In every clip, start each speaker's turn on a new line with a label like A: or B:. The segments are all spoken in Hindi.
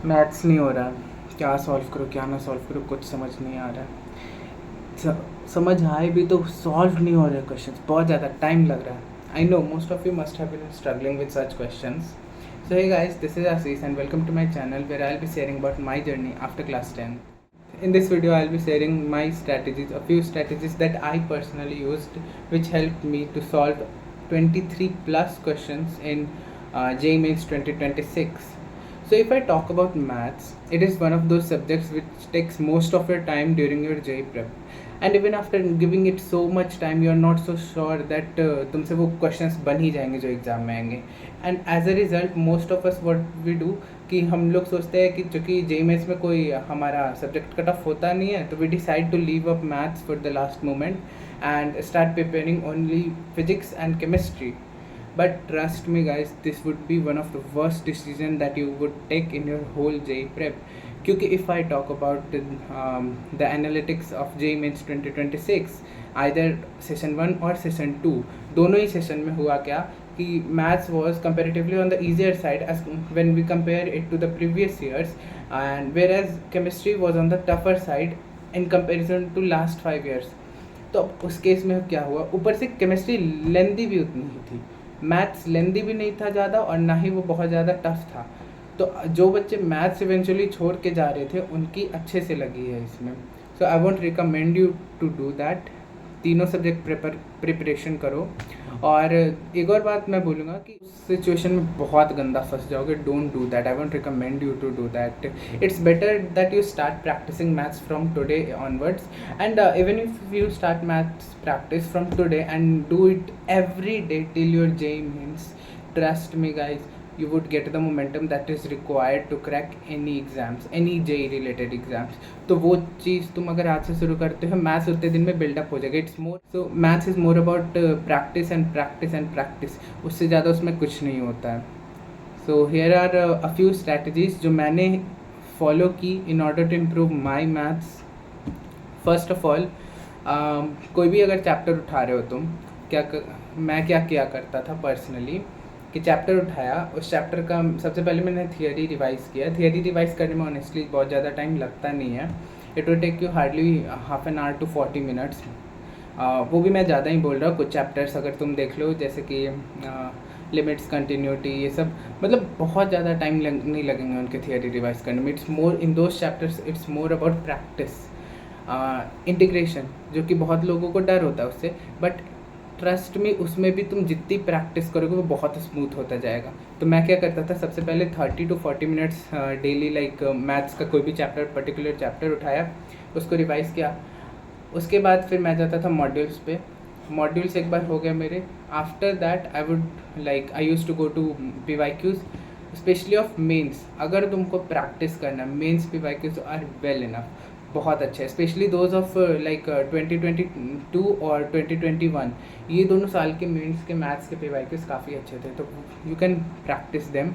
A: मैथ्स नहीं हो रहा, क्या सॉल्व करो क्या ना सॉल्व करो, कुछ समझ नहीं आ रहा है। समझ आए भी तो सॉल्व नहीं हो रहे क्वेश्चंस, बहुत ज़्यादा टाइम लग रहा है। I know most of you must have been struggling with such questions. So hey guys, this is Ashish and welcome to my channel where I'll be sharing about my journey after class 10. In this video, I'll be sharing my strategies, a few strategies that I personally used, which helped me to solve 23 plus questions in JEE Mains 2026. So if I talk about maths, it is one of those subjects which takes most of your time during your JEE prep. And even after giving it so much time, you are not so sure that तुमसे वो questions बन ही जाएंगे जो एग्ज़ाम में आएंगे. And as a result most of us what we do कि हम लोग सोचते हैं कि चूँकि जेई मेंस में कोई हमारा सब्जेक्ट कट ऑफ होता नहीं है, तो we decide to leave up maths for the last moment and start preparing only physics and chemistry. But trust me guys, this would be one of the worst decision that you would take in your whole JEE prep. क्योंकि if I talk about the analytics of JEE Mains 2026, either session 1 or session 2, दोनों ही सेशन में हुआ क्या कि maths was comparatively on the easier side as when we compare it to the previous years, and whereas chemistry was on the tougher side in comparison to last 5 years. तो अब उस केस में क्या हुआ, ऊपर से केमिस्ट्री लेंदी भी उतनी ही थी, मैथ्स लेंदी भी नहीं था ज़्यादा और ना ही वो बहुत ज़्यादा टफ था. तो जो बच्चे मैथ्स इवेंचुअली छोड़ के जा रहे थे उनकी अच्छे से लगी है इसमें. So I want recommend you to do that. तीनों सब्जेक्ट प्रिपरेशन करो. और एक और बात मैं बोलूँगा कि उस सिचुएशन में बहुत गंदा फंस जाओगे. Don't do that. I want recommend you to do that. It's better that you start practising maths from today onwards. And even if you start maths practice from today and do it every day till your JEE means, trust me guys, you would get the momentum that is required to crack any exams, any JEE related exams. तो वो चीज़ तुम अगर आज से शुरू करते हो, मैथ्स उतने दिन में बिल्डअप हो जाएगा. It's more so maths is more about practice and practice and practice. उससे ज़्यादा उसमें कुछ नहीं होता है. So here are a few strategies जो मैंने फॉलो की in order to improve my maths. First of all, कोई भी अगर चैप्टर उठा रहे हो तुम, मैं क्या किया करता था पर्सनली कि चैप्टर उठाया, उस चैप्टर का सबसे पहले मैंने थियरी रिवाइज़ किया. थियरी रिवाइज़ करने में ऑनेस्टली बहुत ज़्यादा टाइम लगता नहीं है. It will take you hardly half an hour to 40 minutes. वो भी मैं ज़्यादा ही बोल रहा हूँ. कुछ चैप्टर्स अगर तुम देख लो जैसे कि लिमिट्स, कंटिन्यूटी, ये सब मतलब बहुत ज़्यादा टाइम नहीं लगेंगे उनके थियरी रिवाइज़ करने में. It's more in those chapters, it's more about practice. Integration जो कि बहुत लोगों को डर होता है उससे, बट ट्रस्ट में उसमें भी तुम जितनी प्रैक्टिस करोगे वो बहुत स्मूथ होता जाएगा. तो मैं क्या करता था, सबसे पहले 30 to 40 minutes daily like maths का कोई भी चैप्टर, पर्टिकुलर चैप्टर उठाया, उसको रिवाइज़ किया. उसके बाद फिर मैं जाता था मॉड्यूल्स पे. मॉड्यूल्स एक बार हो गया मेरे. After that I would like I use to go to PYQs, specially of mains. अगर तुमको प्रैक्टिस करना, mains PYQs are well enough, बहुत अच्छे. स्पेशली दोज ऑफ लाइक 2022 और 2021, ये दोनों साल के मेंस के मैथ्स के PYQs काफ़ी अच्छे थे. तो यू कैन प्रैक्टिस देम.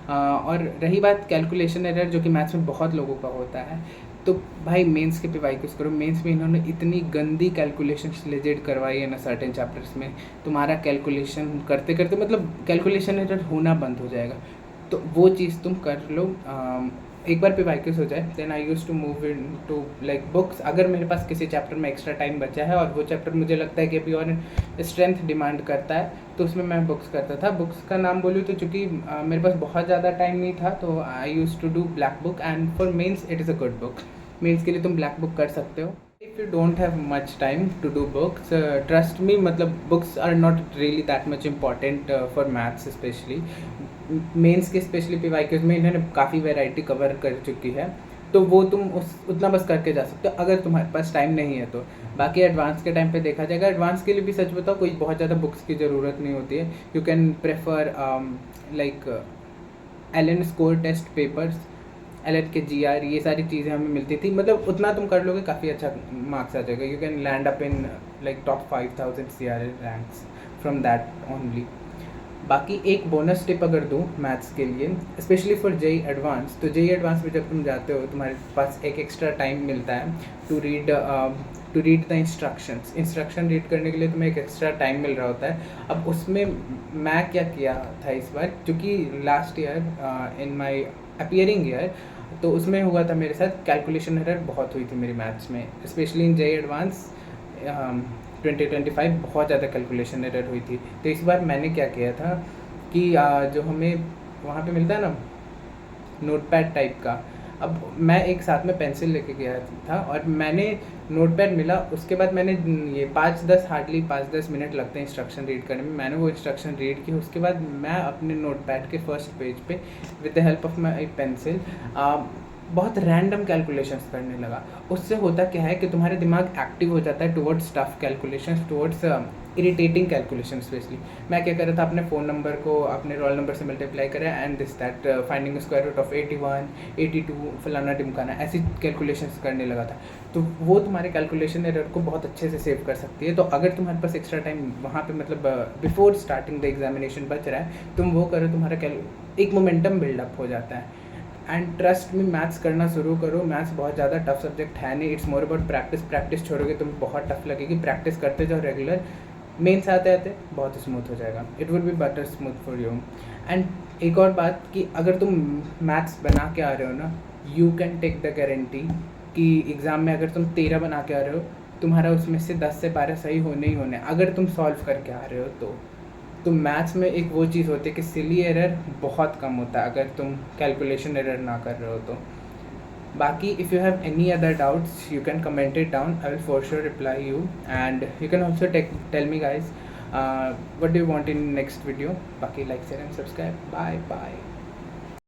A: और रही बात कैलकुलेशन एरर जो कि मैथ्स में बहुत लोगों का होता है, तो भाई मेंस के PYQs करो. मेंस में इन्होंने इतनी गंदी कैलकुलेशन लेजेड करवाई है ना सर्टेन चैप्टर्स में, तुम्हारा कैलकुलेशन करते करते मतलब कैलकुलेशन एरर होना बंद हो जाएगा. तो वो चीज़ तुम कर लो. एक बार PYQs हो जाए, then I use to move in to like books. अगर मेरे पास किसी चैप्टर में एक्स्ट्रा टाइम बचा है और वो चैप्टर मुझे लगता है कि अभी और स्ट्रेंथ डिमांड करता है, तो उसमें मैं बुक्स करता था. बुक्स का नाम बोलूँ तो चूँकि मेरे पास बहुत ज़्यादा टाइम नहीं था, तो I use to do black book. And for mains it is a good book. Mains के लिए तुम ब्लैक बुक कर सकते हो. If you don't have much time to do books, trust me, मतलब books are not really that much important for maths. Specially mains के स्पेशली PYQs में इन्होंने काफ़ी वैरायटी कवर कर चुकी है, तो वो तुम उतना बस करके जा सकते हो अगर तुम्हारे पास टाइम नहीं है तो. बाकी एडवांस के टाइम पे देखा जाएगा. एडवांस के लिए भी सच बताओ कोई बहुत ज़्यादा बुक्स की ज़रूरत नहीं होती है. You can prefer like Allen score test papers, Allen के GR, ये सारी चीज़ें हमें मिलती थी. मतलब उतना तुम कर लोगे, काफ़ी अच्छा मार्क्स आ जाएगा. You can land up in like top 5000 CRL ranks from that only. बाकी एक बोनस टिप अगर दूँ मैथ्स के लिए, स्पेशली फॉर JEE एडवांस, तो JEE एडवांस में जब तुम जाते हो तुम्हारे पास एक एक्स्ट्रा टाइम मिलता है to read the instruction read करने के लिए तुम्हें एक एक्स्ट्रा टाइम मिल रहा होता है. अब उसमें मैं क्या किया था इस बार, क्योंकि last year in my appearing year तो उसमें हुआ था मेरे साथ कैलकुलेशन एरर बहुत हुई थी मेरी मैथ्स में, स्पेशली इन जेई एडवांस 2025 बहुत ज़्यादा कैलकुलेशन एरर हुई थी। तो इस बार मैंने क्या किया था कि जो हमें वहाँ पे मिलता है ना नोटपैड टाइप का, अब मैं एक साथ में पेंसिल लेके गया था और मैंने नोटपैड मिला, उसके बाद मैंने ये 5-10 मिनट लगते हैं इंस्ट्रक्शन रीड करने में, मैंने वो इंस्ट्रक्शन रीड की। उसके बाद मैं अपने नोटपैड के फर्स्ट पेज पे with the help of my pencil बहुत रैंडम कैलकुलेशंस करने लगा। उससे होता क्या है कि तुम्हारे दिमाग एक्टिव हो जाता है towards tough calculations, towards irritating calculation. Specially मैं क्या कर रहा था, अपने फ़ोन नंबर को अपने रोल नंबर से मल्टीप्लाई करें and this that finding square root of 81, 82 फलाना टिमकाना, ऐसी कैलकुलेशंस करने लगा था। तो वो तुम्हारे कैलकुलेशन एरर को बहुत अच्छे से सेव कर सकती है। तो अगर तुम्हारे पास एक्स्ट्रा टाइम वहाँ पे मतलब बिफोर स्टार्टिंग द एग्जामिनेशन बच रहा है, तुम वो करो, तुम्हारा एक मोमेंटम बिल्डअप हो जाता है। एंड ट्रस्ट में मैथ्स करना शुरू करो। मैथ्स बहुत ज़्यादा टफ सब्जेक्ट है नहीं, it's more about practice. Practice छोड़ोगे तुम्हें बहुत टफ लगेगी, प्रैक्टिस करते जाओ रेगुलर, मेन्स आते आते बहुत स्मूथ हो जाएगा, it would be better smooth for you. And एक और बात कि अगर तुम मैथ्स बना के आ रहे हो ना, you can take the guarantee कि एग्ज़ाम में अगर तुम 13 बना के आ रहे हो, तुम्हारा उसमें से 10 से 12 सही होने ही होने, अगर तुम सॉल्व करके आ रहे हो तो मैथ्स में एक वो चीज़ होती है कि सिली एरर बहुत कम होता है अगर तुम कैलकुलेशन एरर ना कर रहे हो तो। Baki, if you have any other doubts, you can comment it down. I will for sure reply you, and you can also tell me guys what do you want in next video. Baki, like, share and subscribe. Bye bye.